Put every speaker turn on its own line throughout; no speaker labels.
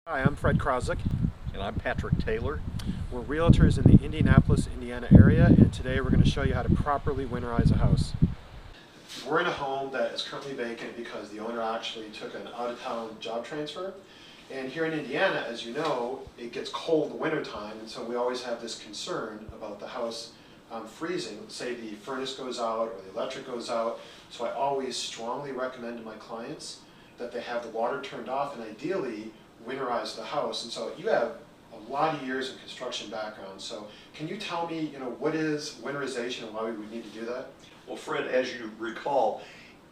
Hi, I'm Fred Krosik.
And I'm Patrick Taylor.
We're realtors in the Indianapolis, Indiana area, and today we're going to show you how to properly winterize a house. We're in a home that is currently vacant because the owner actually took an out-of-town job transfer. And here in Indiana, as you know, it gets cold in the wintertime, and so we always have this concern about the house freezing. Say the furnace goes out or the electric goes out. So I always strongly recommend to my clients that they have the water turned off and ideally winterize the house. And so you have a lot of years in construction background. So can you tell me, what is winterization and why we would need to do that?
Well, Fred, as you recall,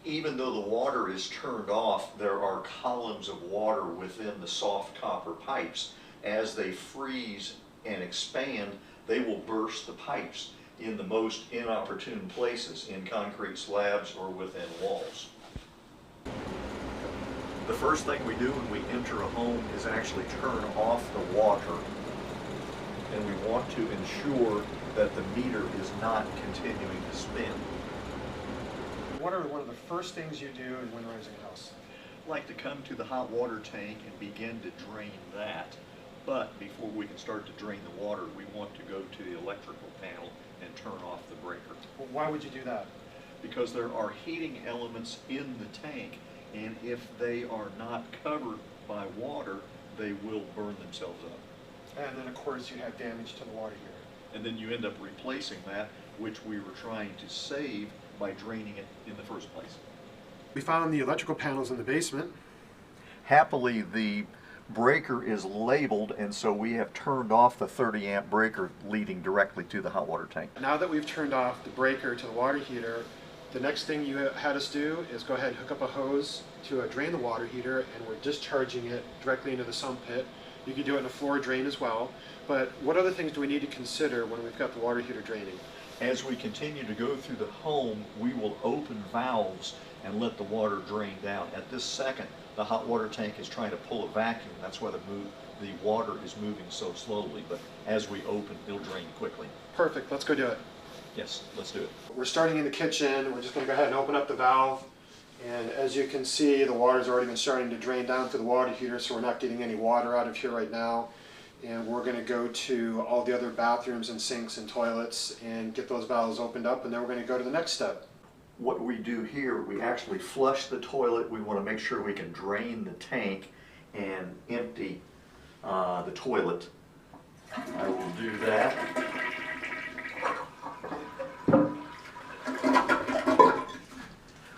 even though the water is turned off, there are columns of water within the soft copper pipes. As they freeze and expand, they will burst the pipes in the most inopportune places, in concrete slabs or within walls. The first thing we do when we enter a home is actually turn off the water, and we want to ensure that the meter is not continuing to spin.
What are one of the first things you do in winterizing a house?
I like to come to the hot water tank and begin to drain that. But before we can start to drain the water, we want to go to the electrical panel and turn off the breaker.
Well, why would you do that?
Because there are heating elements in the tank, and if they are not covered by water, they will burn themselves up.
And then of course you have damage to the water heater.
And then you end up replacing that, which we were trying to save by draining it in the first place.
We found the electrical panels in the basement.
Happily, the breaker is labeled, and so we have turned off the 30 amp breaker leading directly to the hot water tank.
Now that we've turned off the breaker to the water heater, the next thing you had us do is go ahead and hook up a hose to drain the water heater, and we're discharging it directly into the sump pit. You can do it in a floor drain as well, but what other things do we need to consider when we've got the water heater draining?
As we continue to go through the home, we will open valves and let the water drain down. At this second, the hot water tank is trying to pull a vacuum. That's why the water is moving so slowly, but as we open, it'll drain quickly.
Perfect, let's go do it.
Yes, let's do it.
We're starting in the kitchen. We're just going to go ahead and open up the valve. And as you can see, the water's already been starting to drain down through the water heater, so we're not getting any water out of here right now. And we're going to go to all the other bathrooms and sinks and toilets and get those valves opened up, and then we're going to go to the next step.
What we do here, we actually flush the toilet. We want to make sure we can drain the tank and empty the toilet. I will do that.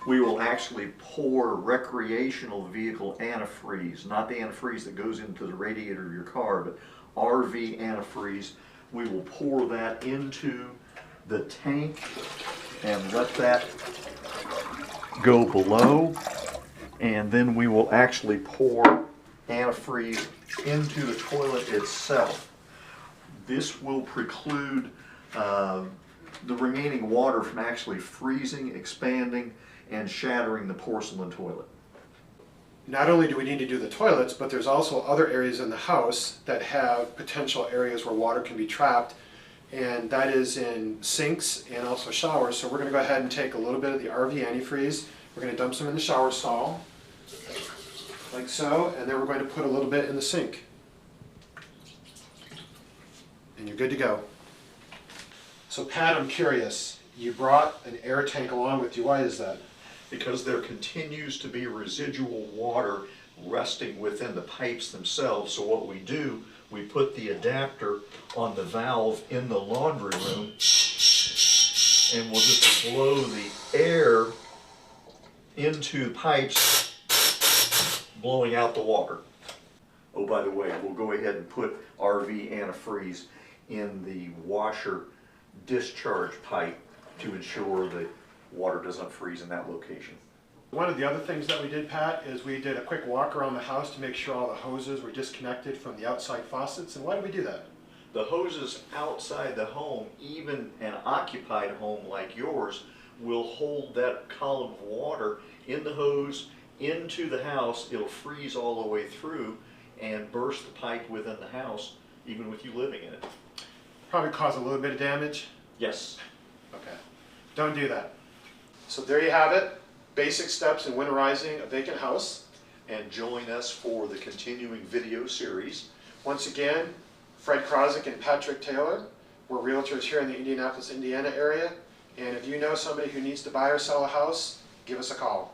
We will actually pour recreational vehicle antifreeze, not the antifreeze that goes into the radiator of your car, but RV antifreeze. We will pour that into the tank and let that go below, and then we will actually pour antifreeze into the toilet itself. This will preclude the remaining water from actually freezing, expanding, and shattering the porcelain toilet.
Not only do we need to do the toilets, but there's also other areas in the house that have potential areas where water can be trapped, and that is in sinks and also showers. So we're going to go ahead and take a little bit of the RV antifreeze. We're going to dump some in the shower stall, like so, and then we're going to put a little bit in the sink. And you're good to go. So Pat, I'm curious, you brought an air tank along with you. Why is that?
Because there continues to be residual water resting within the pipes themselves. So what we do, we put the adapter on the valve in the laundry room, and we'll just blow the air into the pipes, blowing out the water. Oh, by the way, we'll go ahead and put RV antifreeze in the washer discharge pipe to ensure that water doesn't freeze in that location.
One of the other things that we did, Pat, is we did a quick walk around the house to make sure all the hoses were disconnected from the outside faucets. And why did we do that?
The hoses outside the home, even an occupied home like yours, will hold that column of water in the hose into the house. It'll freeze all the way through and burst the pipe within the house, even with you living in it.
Probably cause a little bit of damage.
Yes.
Okay. Don't do that. So there you have it. Basic steps in winterizing a vacant house.
and join us for the continuing video series.
Once again, Fred Krozik and Patrick Taylor. We're realtors here in the Indianapolis, Indiana area. And if you know somebody who needs to buy or sell a house, give us a call.